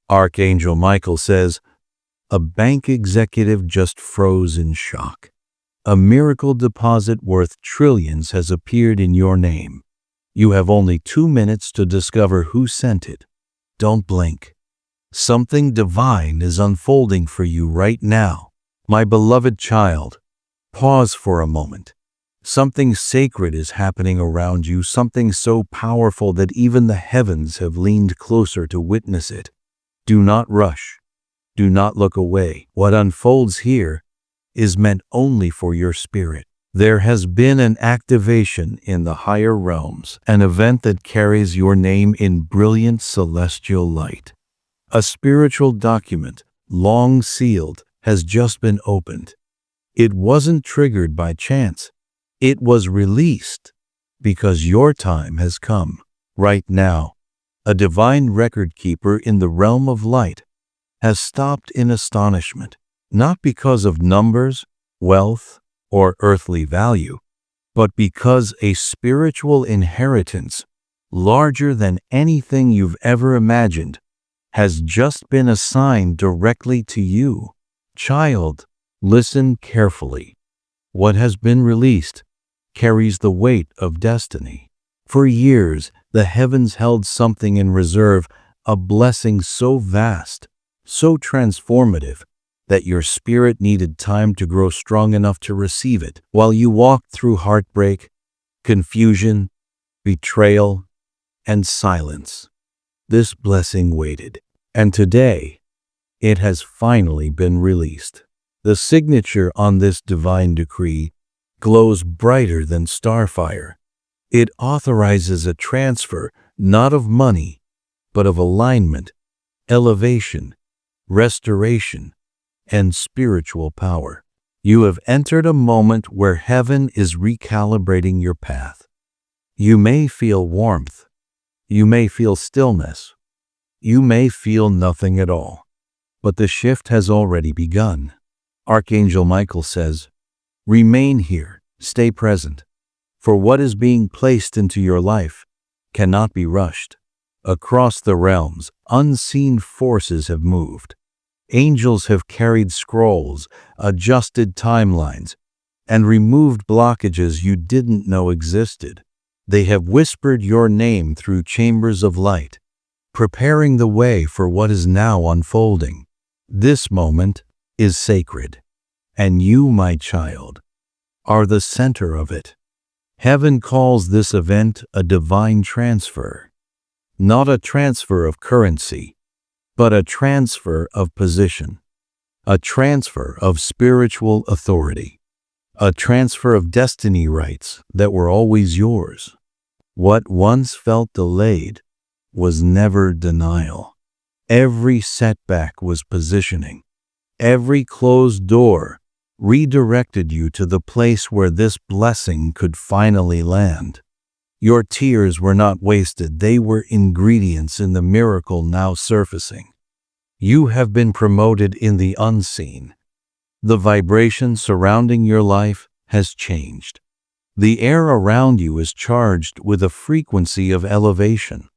Archangel Michael says, a bank executive just froze in shock. A miracle deposit worth trillions has appeared in your name. You have only 2 minutes to discover who sent it. Don't blink. Something divine is unfolding for you right now. My beloved child, pause for a moment. Something sacred is happening around you, something so powerful that even the heavens have leaned closer to witness it. Do not rush. Do not look away. What unfolds here is meant only for your spirit. There has been an activation in the higher realms, an event that carries your name in brilliant celestial light. A spiritual document, long sealed, has just been opened. It wasn't triggered by chance. It was released because your time has come. Right now, a divine record keeper in the realm of light has stopped in astonishment, not because of numbers, wealth, or earthly value, but because a spiritual inheritance, larger than anything you've ever imagined, has just been assigned directly to you. Child, listen carefully. What has been released carries the weight of destiny. For years, the heavens held something in reserve, a blessing so vast, so transformative, that your spirit needed time to grow strong enough to receive it. While you walked through heartbreak, confusion, betrayal, and silence, this blessing waited. And today, it has finally been released. The signature on this divine decree glows brighter than starfire. It authorizes a transfer not of money, but of alignment, elevation, restoration, and spiritual power. You have entered a moment where heaven is recalibrating your path. You may feel warmth. You may feel stillness. You may feel nothing at all. But the shift has already begun. Archangel Michael says, remain here, stay present, for what is being placed into your life cannot be rushed. Across the realms, unseen forces have moved. Angels have carried scrolls, adjusted timelines, and removed blockages you didn't know existed. They have whispered your name through chambers of light, preparing the way for what is now unfolding. This moment is sacred, and you, my child, are the center of it. Heaven calls this event a divine transfer, not a transfer of currency, but a transfer of position, a transfer of spiritual authority, a transfer of destiny rights that were always yours. What once felt delayed was never denial. Every setback was positioning. Every closed door redirected you to the place where this blessing could finally land. Your tears were not wasted. They were ingredients in the miracle now surfacing. You have been promoted in the unseen. The vibration surrounding your life has changed. The air around you is charged with a frequency of elevation.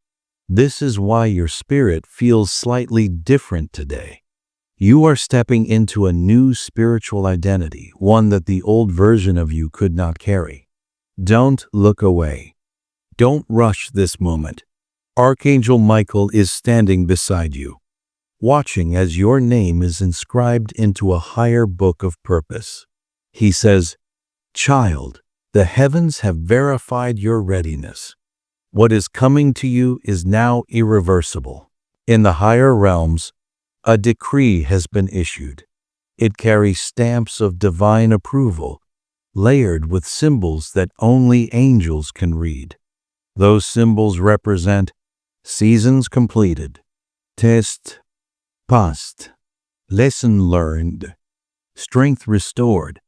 This is why your spirit feels slightly different today. You are stepping into a new spiritual identity, one that the old version of you could not carry. Don't look away. Don't rush this moment. Archangel Michael is standing beside you, watching as your name is inscribed into a higher book of purpose. He says, child, the heavens have verified your readiness. What is coming to you is now irreversible. In the higher realms, a decree has been issued. It carries stamps of divine approval, layered with symbols that only angels can read. Those symbols represent seasons completed, test passed, lesson learned, strength restored,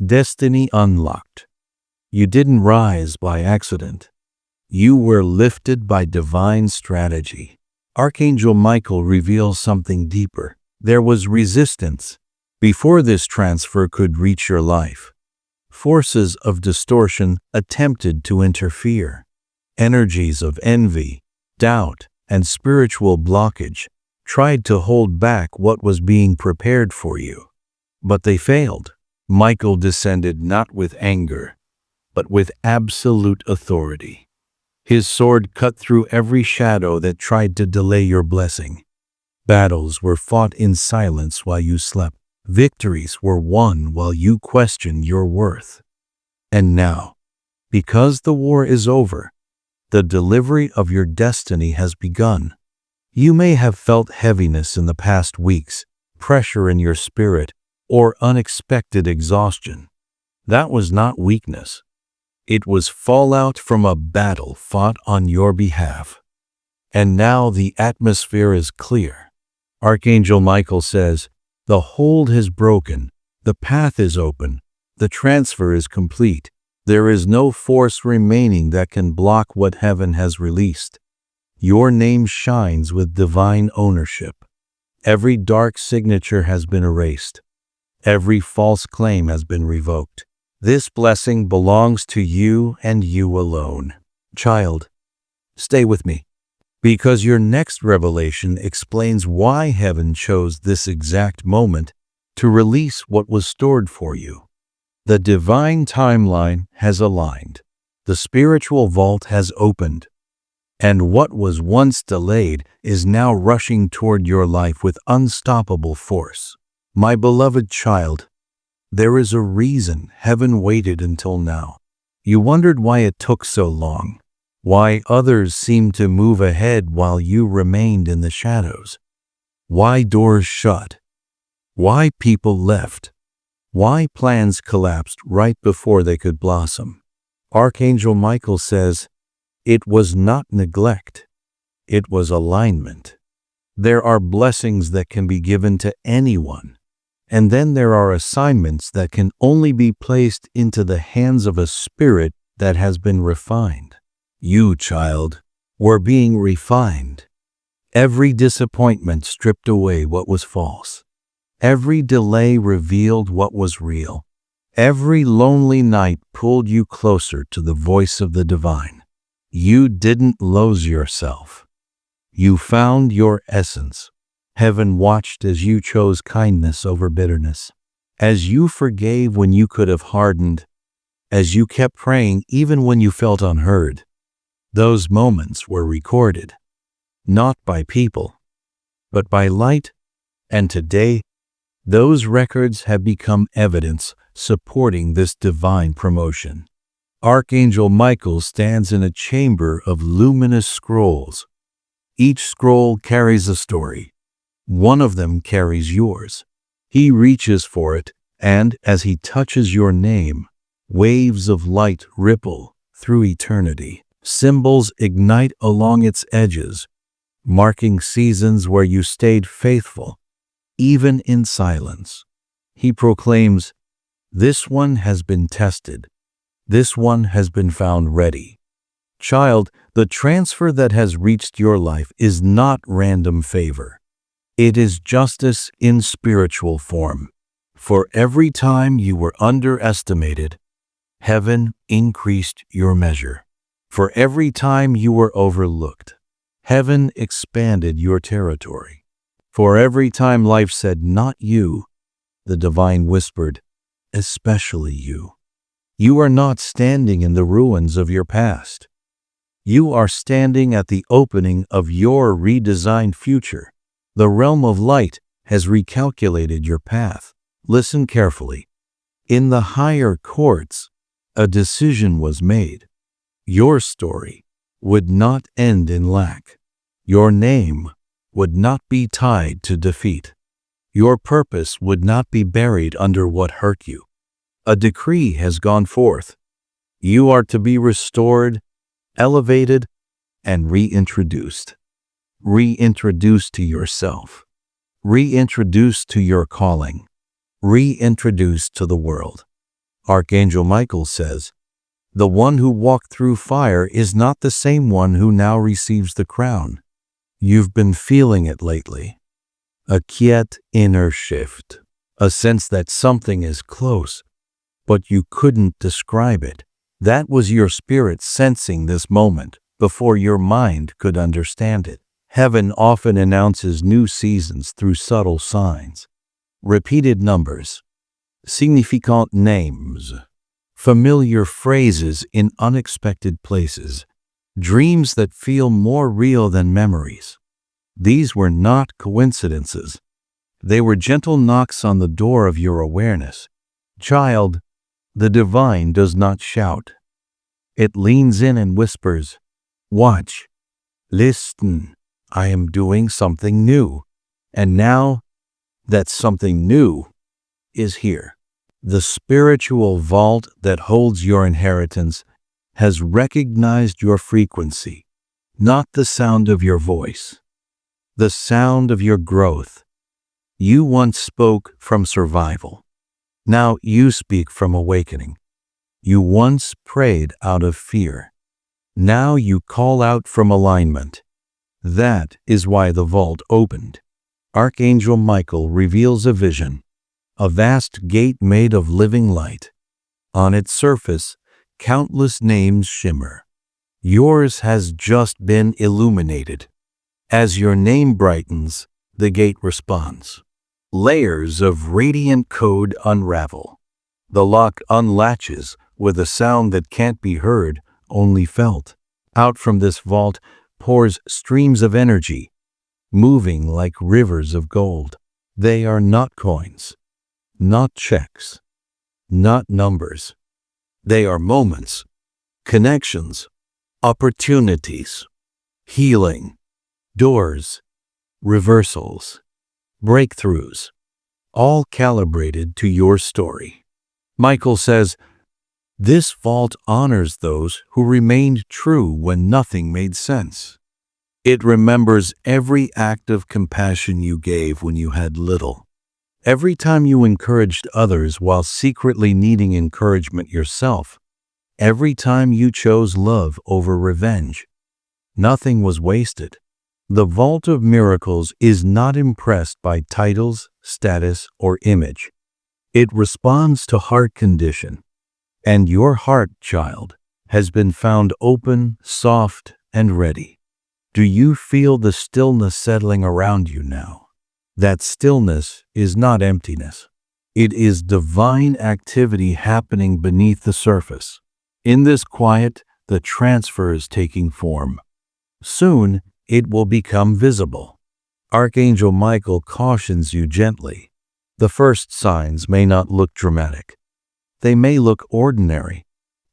destiny unlocked. You didn't rise by accident. You were lifted by divine strategy. Archangel Michael reveals something deeper. There was resistance before this transfer could reach your life. Forces of distortion attempted to interfere. Energies of envy, doubt, and spiritual blockage tried to hold back what was being prepared for you. But they failed. Michael descended not with anger, but with absolute authority. His sword cut through every shadow that tried to delay your blessing. Battles were fought in silence while you slept. Victories were won while you questioned your worth. And now, because the war is over, the delivery of your destiny has begun. You may have felt heaviness in the past weeks, pressure in your spirit, or unexpected exhaustion. That was not weakness. It was fallout from a battle fought on your behalf. And now the atmosphere is clear. Archangel Michael says, the hold is broken, the path is open, the transfer is complete. There is no force remaining that can block what heaven has released. Your name shines with divine ownership. Every dark signature has been erased. Every false claim has been revoked. This blessing belongs to you and you alone. Child, stay with me, because your next revelation explains why heaven chose this exact moment to release what was stored for you. The divine timeline has aligned. The spiritual vault has opened. And what was once delayed is now rushing toward your life with unstoppable force. My beloved child, there is a reason heaven waited until now. You wondered why it took so long, why others seemed to move ahead while you remained in the shadows, why doors shut, why people left, why plans collapsed right before they could blossom. Archangel Michael says, it was not neglect, it was alignment. There are blessings that can be given to anyone, and then there are assignments that can only be placed into the hands of a spirit that has been refined. You, child, were being refined. Every disappointment stripped away what was false. Every delay revealed what was real. Every lonely night pulled you closer to the voice of the divine. You didn't lose yourself. You found your essence. Heaven watched as you chose kindness over bitterness, as you forgave when you could have hardened, as you kept praying even when you felt unheard. Those moments were recorded, not by people, but by light, and today, those records have become evidence supporting this divine promotion. Archangel Michael stands in a chamber of luminous scrolls. Each scroll carries a story. One of them carries yours. He reaches for it, and as he touches your name, waves of light ripple through eternity. Symbols ignite along its edges, marking seasons where you stayed faithful, even in silence. He proclaims, this one has been tested. This one has been found ready. Child, the transfer that has reached your life is not random favor. It is justice in spiritual form. For every time you were underestimated, heaven increased your measure. For every time you were overlooked, heaven expanded your territory. For every time life said, not you, the divine whispered, especially you. You are not standing in the ruins of your past. You are standing at the opening of your redesigned future. The realm of light has recalculated your path. Listen carefully. In the higher courts, a decision was made. Your story would not end in lack. Your name would not be tied to defeat. Your purpose would not be buried under what hurt you. A decree has gone forth. You are to be restored, elevated, and reintroduced. Reintroduced to yourself. Reintroduced to your calling. Reintroduced to the world. Archangel Michael says, the one who walked through fire is not the same one who now receives the crown. You've been feeling it lately. A quiet inner shift. A sense that something is close, but you couldn't describe it. That was your spirit sensing this moment before your mind could understand it. Heaven often announces new seasons through subtle signs, repeated numbers, significant names, familiar phrases in unexpected places, dreams that feel more real than memories. These were not coincidences. They were gentle knocks on the door of your awareness. Child, the divine does not shout. It leans in and whispers, "Watch, listen, I am doing something new." And now that something new is here. The spiritual vault that holds your inheritance has recognized your frequency, not the sound of your voice, the sound of your growth. You once spoke from survival. Now you speak from awakening. You once prayed out of fear. Now you call out from alignment. That is why the vault opened. Archangel Michael reveals a vision, a vast gate made of living light. On its surface, countless names shimmer. Yours has just been illuminated. As your name brightens, the gate responds. Layers of radiant code unravel. The lock unlatches with a sound that can't be heard, only felt. Out from this vault pours streams of energy, moving like rivers of gold. They are not coins, not checks, not numbers. They are moments, connections, opportunities, healing, doors, reversals, breakthroughs, all calibrated to your story. Michael says, this vault honors those who remained true when nothing made sense. It remembers every act of compassion you gave when you had little. Every time you encouraged others while secretly needing encouragement yourself. Every time you chose love over revenge. Nothing was wasted. The vault of miracles is not impressed by titles, status, or image. It responds to heart condition. And your heart, child, has been found open, soft, and ready. Do you feel the stillness settling around you now? That stillness is not emptiness. It is divine activity happening beneath the surface. In this quiet, the transfer is taking form. Soon, it will become visible. Archangel Michael cautions you gently. The first signs may not look dramatic. They may look ordinary.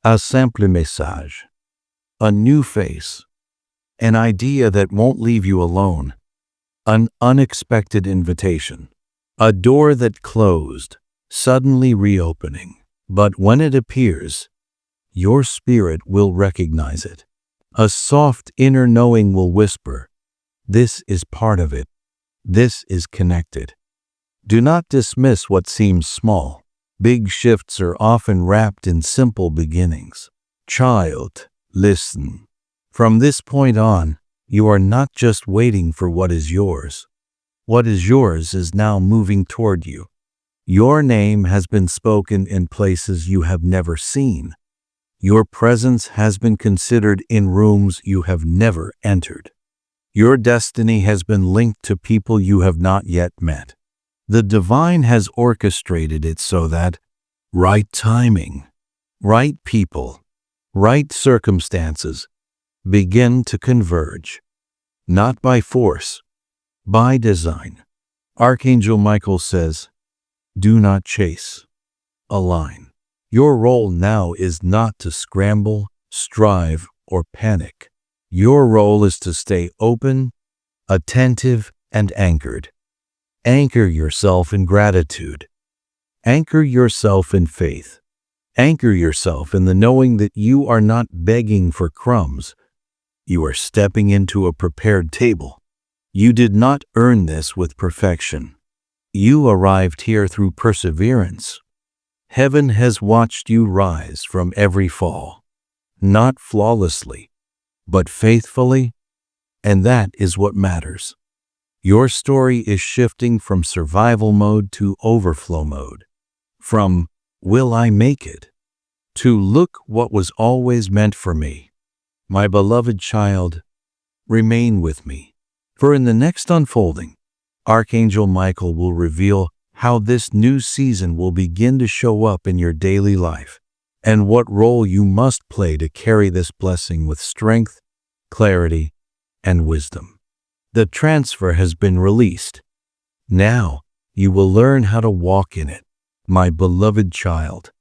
A simple message. A new face. An idea that won't leave you alone. An unexpected invitation. A door that closed, suddenly reopening. But when it appears, your spirit will recognize it. A soft inner knowing will whisper, this is part of it. This is connected. Do not dismiss what seems small. Big shifts are often wrapped in simple beginnings. Child, listen. From this point on, you are not just waiting for what is yours. What is yours is now moving toward you. Your name has been spoken in places you have never seen. Your presence has been considered in rooms you have never entered. Your destiny has been linked to people you have not yet met. The divine has orchestrated it so that right timing, right people, right circumstances begin to converge. Not by force, by design. Archangel Michael says, do not chase, align. Your role now is not to scramble, strive, or panic. Your role is to stay open, attentive, and anchored. Anchor yourself in gratitude. Anchor yourself in faith. Anchor yourself in the knowing that you are not begging for crumbs. You are stepping into a prepared table. You did not earn this with perfection. You arrived here through perseverance. Heaven has watched you rise from every fall, not flawlessly, but faithfully, and that is what matters. Your story is shifting from survival mode to overflow mode, from will I make it to look what was always meant for me. My beloved child, remain with me, For in the next unfolding, Archangel Michael will reveal how this new season will begin to show up in your daily life, and what role you must play to carry this blessing with strength, clarity, and wisdom. The transfer has been released. Now you will learn how to walk in it, my beloved child.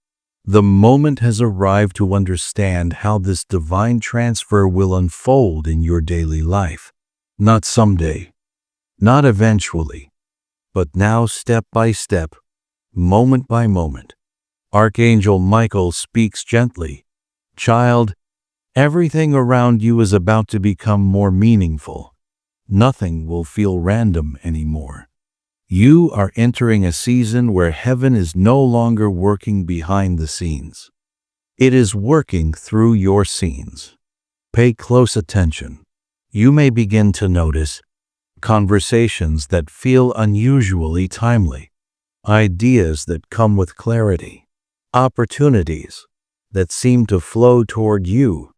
The moment has arrived to understand how this divine transfer will unfold in your daily life. Not someday, not eventually, but now step by step, moment by moment. Archangel Michael speaks gently. Child, everything around you is about to become more meaningful. Nothing will feel random anymore. You are entering a season where heaven is no longer working behind the scenes. It is working through your scenes. Pay close attention. You may begin to notice conversations that feel unusually timely, ideas that come with clarity, opportunities that seem to flow toward you,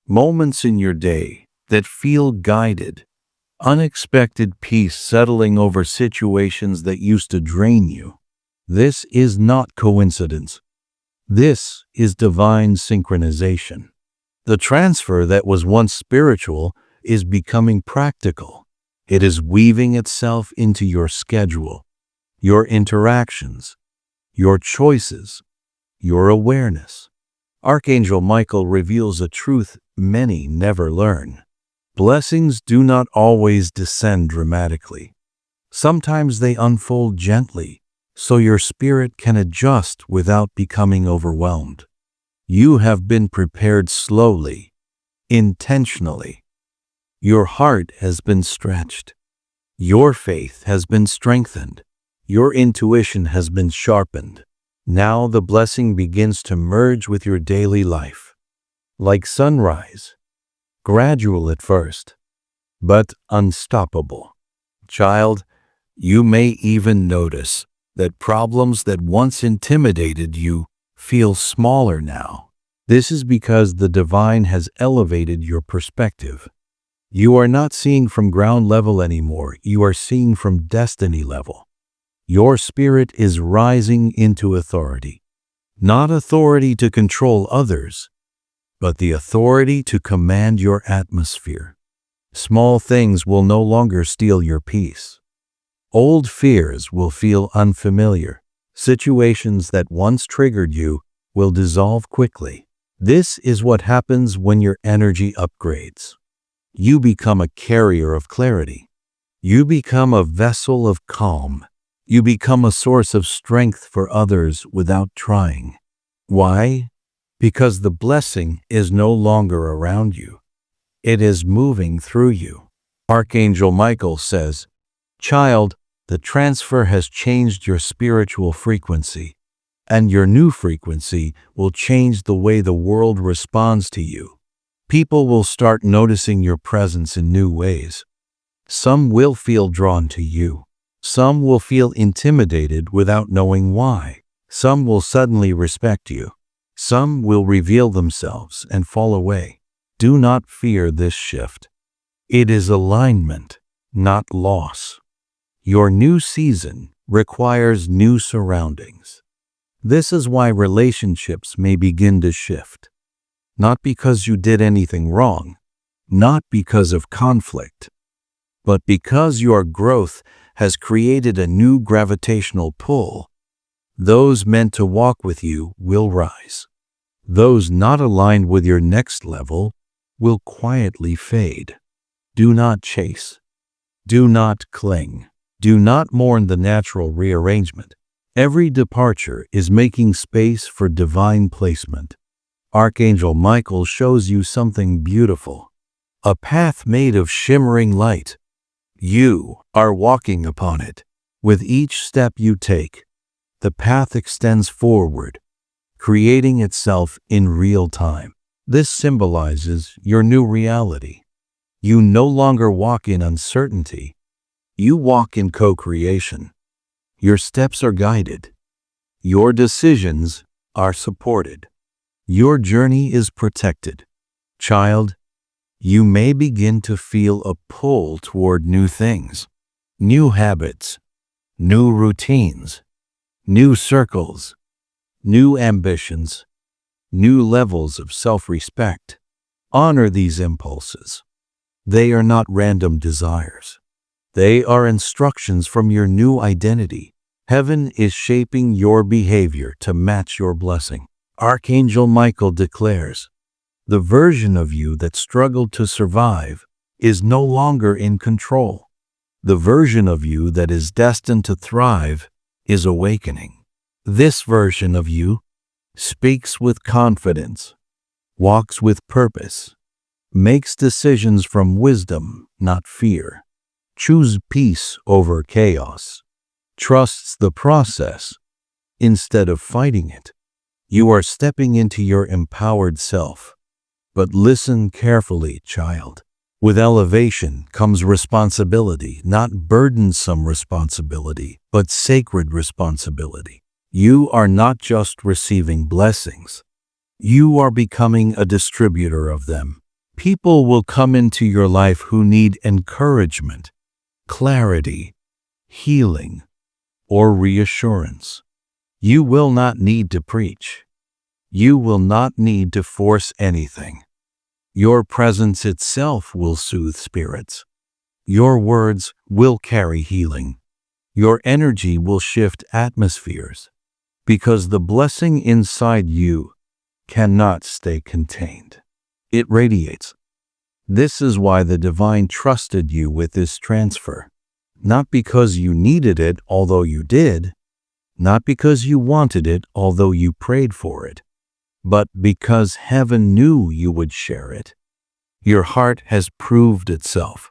moments in your day that feel guided, unexpected peace settling over situations that used to drain you. This is not coincidence. This is divine synchronization. The transfer that was once spiritual is becoming practical. It is weaving itself into your schedule, your interactions, your choices, your awareness. Archangel Michael reveals a truth many never learn. Blessings do not always descend dramatically. Sometimes they unfold gently, so your spirit can adjust without becoming overwhelmed. You have been prepared slowly, intentionally. Your heart has been stretched. Your faith has been strengthened. Your intuition has been sharpened. Now the blessing begins to merge with your daily life. Like sunrise, gradual at first, but unstoppable. Child, you may even notice that problems that once intimidated you feel smaller now. This is because the divine has elevated your perspective. You are not seeing from ground level anymore. You are seeing from destiny level. Your spirit is rising into authority. Not authority to control others, but the authority to command your atmosphere. Small things will no longer steal your peace. Old fears will feel unfamiliar. Situations that once triggered you will dissolve quickly. This is what happens when your energy upgrades. You become a carrier of clarity. You become a vessel of calm. You become a source of strength for others without trying. Why? Because the blessing is no longer around you. It is moving through you. Archangel Michael says, Child, the transfer has changed your spiritual frequency, and your new frequency will change the way the world responds to you. People will start noticing your presence in new ways. Some will feel drawn to you. Some will feel intimidated without knowing why. Some will suddenly respect you. Some will reveal themselves and fall away. Do not fear this shift. It is alignment, not loss. Your new season requires new surroundings. This is why relationships may begin to shift. Not because you did anything wrong, not because of conflict, but because your growth has created a new gravitational pull. Those meant to walk with you will rise. Those not aligned with your next level will quietly fade. Do not chase. Do not cling. Do not mourn the natural rearrangement. Every departure is making space for divine placement. Archangel Michael shows you something beautiful, a path made of shimmering light. You are walking upon it. With each step you take, the path extends forward, creating itself in real time. This symbolizes your new reality. You no longer walk in uncertainty. You walk in co-creation. Your steps are guided. Your decisions are supported. Your journey is protected. Child, You may begin to feel a pull toward new things, new habits, new routines, new circles, new ambitions, new levels of self-respect. Honor these impulses. They are not random desires. They are instructions from your new identity. Heaven is shaping your behavior to match your blessing. Archangel Michael declares, the version of you that struggled to survive is no longer in control. The version of you that is destined to thrive is awakening. This version of you speaks with confidence, walks with purpose, makes decisions from wisdom, not fear, chooses peace over chaos, trusts the process instead of fighting it. You are stepping into your empowered self. But listen carefully, child. With elevation comes responsibility, not burdensome responsibility, but sacred responsibility. You are not just receiving blessings. You are becoming a distributor of them. People will come into your life who need encouragement, clarity, healing, or reassurance. You will not need to preach. You will not need to force anything. Your presence itself will soothe spirits. Your words will carry healing. Your energy will shift atmospheres, because the blessing inside you cannot stay contained. It radiates. This is why the divine trusted you with this transfer. Not because you needed it, although you did. Not because you wanted it, although you prayed for it. But because heaven knew you would share it. Your heart has proved itself,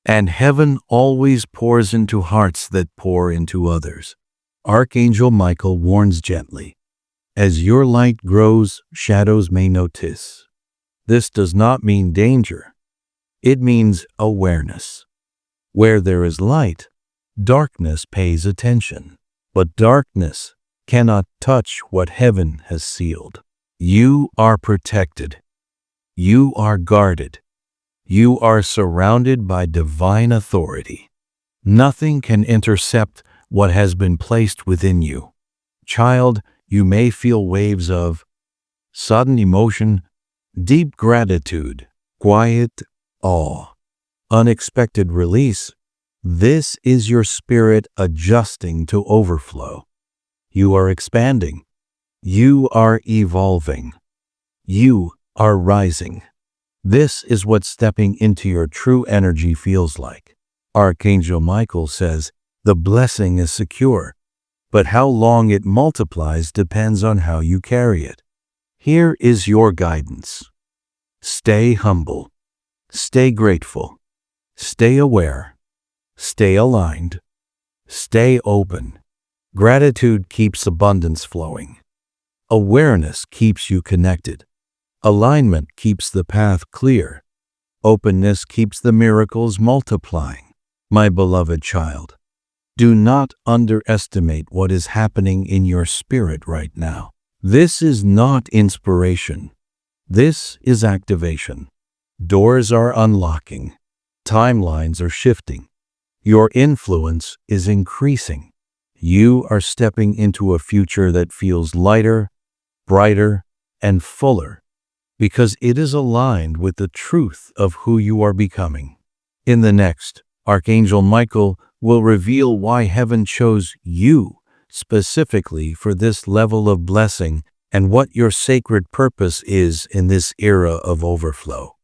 and heaven always pours into hearts that pour into others. Archangel Michael warns gently, as your light grows, shadows may notice. This does not mean danger. It means awareness. Where there is light, darkness pays attention, but darkness cannot touch what heaven has sealed. You are protected. You are guarded. You are surrounded by divine authority. Nothing can intercept what has been placed within you. Child, you may feel waves of sudden emotion, deep gratitude, quiet awe, unexpected release. This is your spirit adjusting to overflow. You are expanding. You are evolving. You are rising. This is what stepping into your true energy feels like. Archangel Michael says, the blessing is secure, but how long it multiplies depends on how you carry it. Here is your guidance. Stay humble. Stay grateful. Stay aware. Stay aligned. Stay open. Gratitude keeps abundance flowing. Awareness keeps you connected. Alignment keeps the path clear. Openness keeps the miracles multiplying. My beloved child, do not underestimate what is happening in your spirit right now. This is not inspiration. This is activation. Doors are unlocking. Timelines are shifting. Your influence is increasing. You are stepping into a future that feels lighter, brighter, and fuller, because it is aligned with the truth of who you are becoming. In the next, Archangel Michael will reveal why heaven chose you specifically for this level of blessing and what your sacred purpose is in this era of overflow.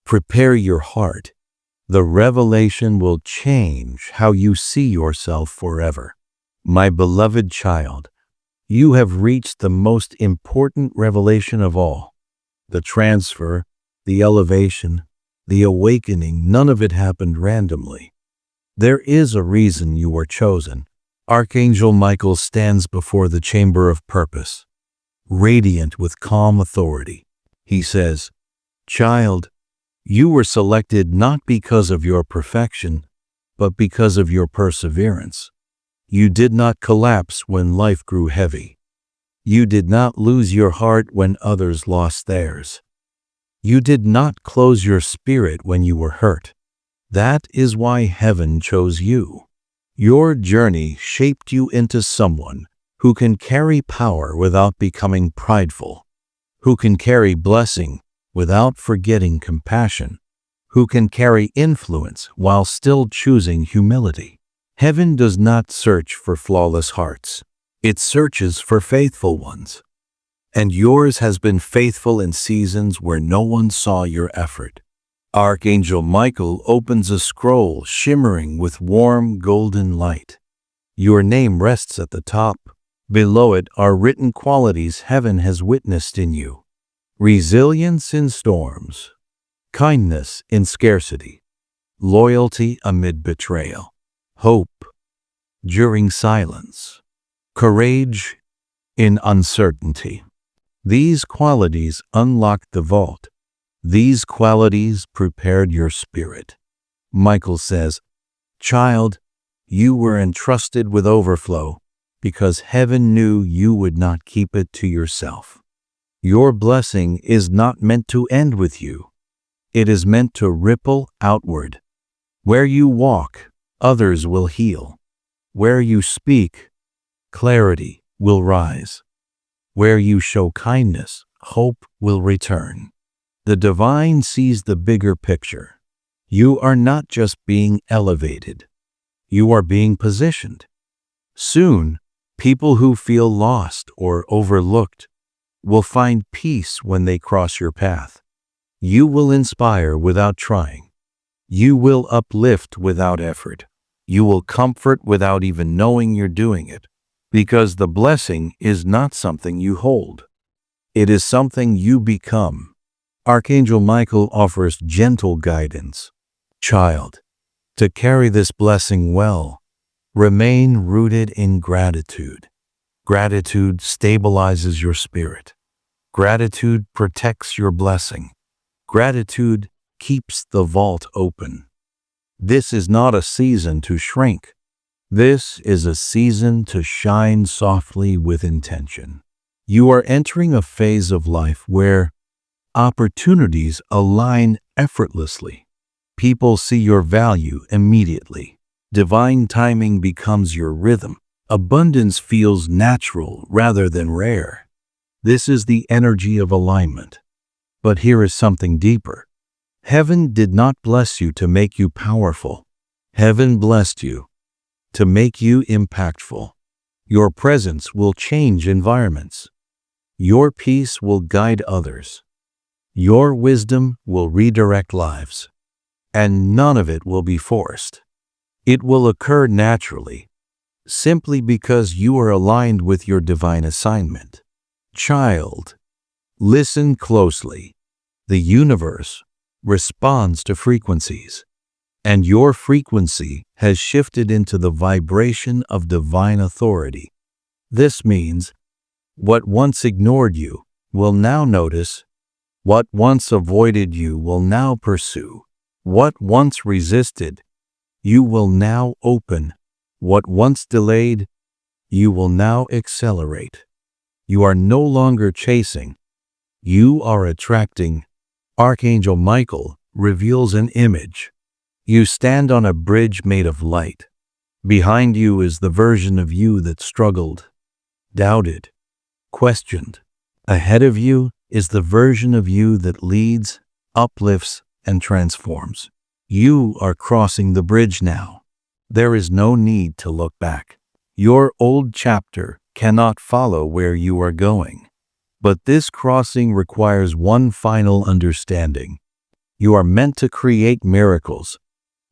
Prepare your heart. The revelation will change how you see yourself forever. My beloved child, you have reached the most important revelation of all. The transfer, the elevation, the awakening, none of it happened randomly. There is a reason you were chosen. Archangel Michael stands before the chamber of purpose, radiant with calm authority. He says, child, you were selected not because of your perfection, but because of your perseverance. You did not collapse when life grew heavy. You did not lose your heart when others lost theirs. You did not close your spirit when you were hurt. That is why heaven chose you. Your journey shaped you into someone who can carry power without becoming prideful, who can carry blessing without forgetting compassion, who can carry influence while still choosing humility. Heaven does not search for flawless hearts. It searches for faithful ones. And yours has been faithful in seasons where no one saw your effort. Archangel Michael opens a scroll shimmering with warm golden light. Your name rests at the top. Below it are written qualities heaven has witnessed in you: resilience in storms, kindness in scarcity, loyalty amid betrayal, hope during silence, courage in uncertainty. These qualities unlocked the vault. These qualities prepared your spirit. Michael says, "Child, you were entrusted with overflow because heaven knew you would not keep it to yourself. Your blessing is not meant to end with you. It is meant to ripple outward. Where you walk, others will heal. Where you speak, clarity will rise. Where you show kindness, hope will return." The divine sees the bigger picture. You are not just being elevated. You are being positioned. Soon, people who feel lost or overlooked will find peace when they cross your path. You will inspire without trying. You will uplift without effort. You will comfort without even knowing you're doing it, because the blessing is not something you hold. It is something you become. Archangel Michael offers gentle guidance. Child, to carry this blessing well, remain rooted in gratitude. Gratitude stabilizes your spirit. Gratitude protects your blessing. Gratitude keeps the vault open. This is not a season to shrink. This is a season to shine softly with intention. You are entering a phase of life where opportunities align effortlessly. People see your value immediately. Divine timing becomes your rhythm. Abundance feels natural rather than rare. This is the energy of alignment. But here is something deeper. Heaven did not bless you to make you powerful. Heaven blessed you to make you impactful. Your presence will change environments. Your peace will guide others. Your wisdom will redirect lives. And none of it will be forced. It will occur naturally, simply because you are aligned with your divine assignment. Child, listen closely. The universe responds to frequencies, and your frequency has shifted into the vibration of divine authority. This means what once ignored you will now notice. What once avoided you will now pursue. What once resisted, you will now open. What once delayed, you will now accelerate. You are no longer chasing. You are attracting. Archangel Michael reveals an image. You stand on a bridge made of light. Behind you is the version of you that struggled, doubted, questioned. Ahead of you is the version of you that leads, uplifts, and transforms. You are crossing the bridge now. There is no need to look back. Your old chapter cannot follow where you are going. But this crossing requires one final understanding. You are meant to create miracles,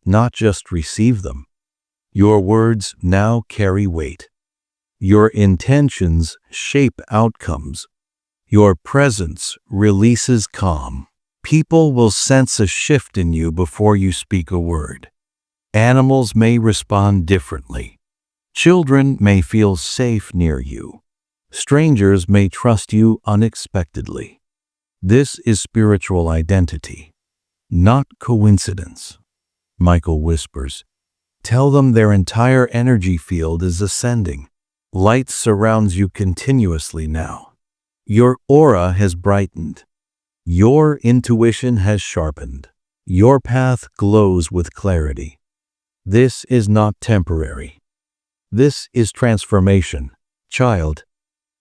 not just receive them. Your words now carry weight. Your intentions shape outcomes. Your presence releases calm. People will sense a shift in you before you speak a word. Animals may respond differently. Children may feel safe near you. Strangers may trust you unexpectedly. This is spiritual identity, not coincidence. Michael whispers, "Tell them their entire energy field is ascending. Light surrounds you continuously now. Your aura has brightened. Your intuition has sharpened. Your path glows with clarity. This is not temporary. This is transformation. Child,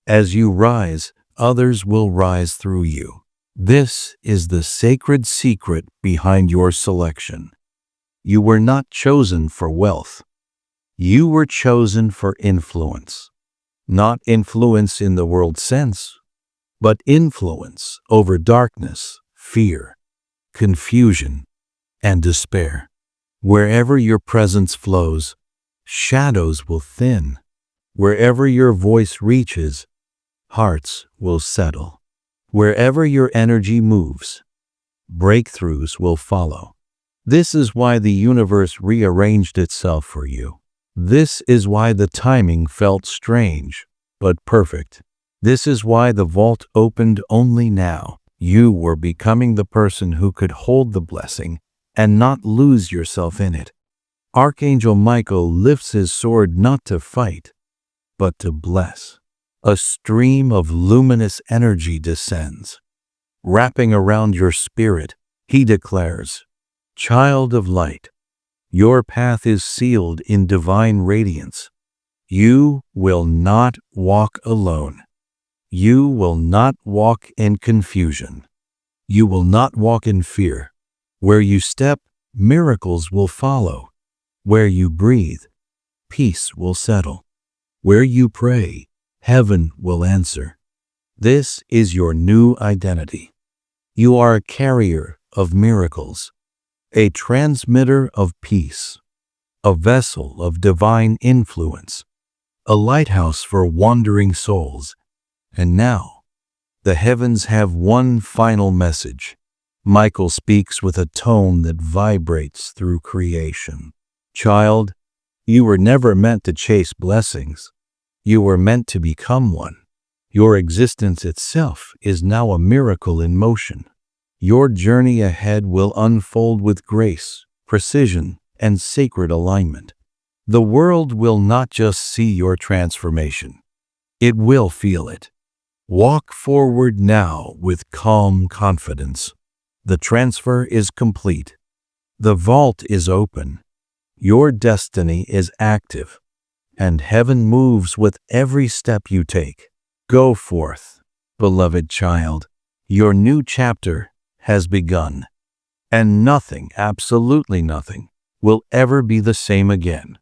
as you rise, others will rise through you. This is the sacred secret behind your selection. You were not chosen for wealth. You were chosen for influence. Not influence in the world sense, but influence over darkness, fear, confusion, and despair. Wherever your presence flows, shadows will thin. Wherever your voice reaches, hearts will settle. Wherever your energy moves, breakthroughs will follow. This is why the universe rearranged itself for you. This is why the timing felt strange, but perfect. This is why the vault opened only now. You were becoming the person who could hold the blessing and not lose yourself in it. Archangel Michael lifts his sword not to fight, but to bless. A stream of luminous energy descends. Wrapping around your spirit, he declares, "Child of light, your path is sealed in divine radiance. You will not walk alone. You will not walk in confusion. You will not walk in fear. Where you step, miracles will follow. Where you breathe, peace will settle. Where you pray, heaven will answer. This is your new identity. You are a carrier of miracles, a transmitter of peace, a vessel of divine influence, a lighthouse for wandering souls. And now, the heavens have one final message. Michael speaks with a tone that vibrates through creation. Child, you were never meant to chase blessings. You were meant to become one. Your existence itself is now a miracle in motion. Your journey ahead will unfold with grace, precision, and sacred alignment. The world will not just see your transformation. It will feel it. Walk forward now with calm confidence. The transfer is complete. The vault is open. Your destiny is active, and heaven moves with every step you take. Go forth, beloved child. Your new chapter has begun, and nothing, absolutely nothing, will ever be the same again.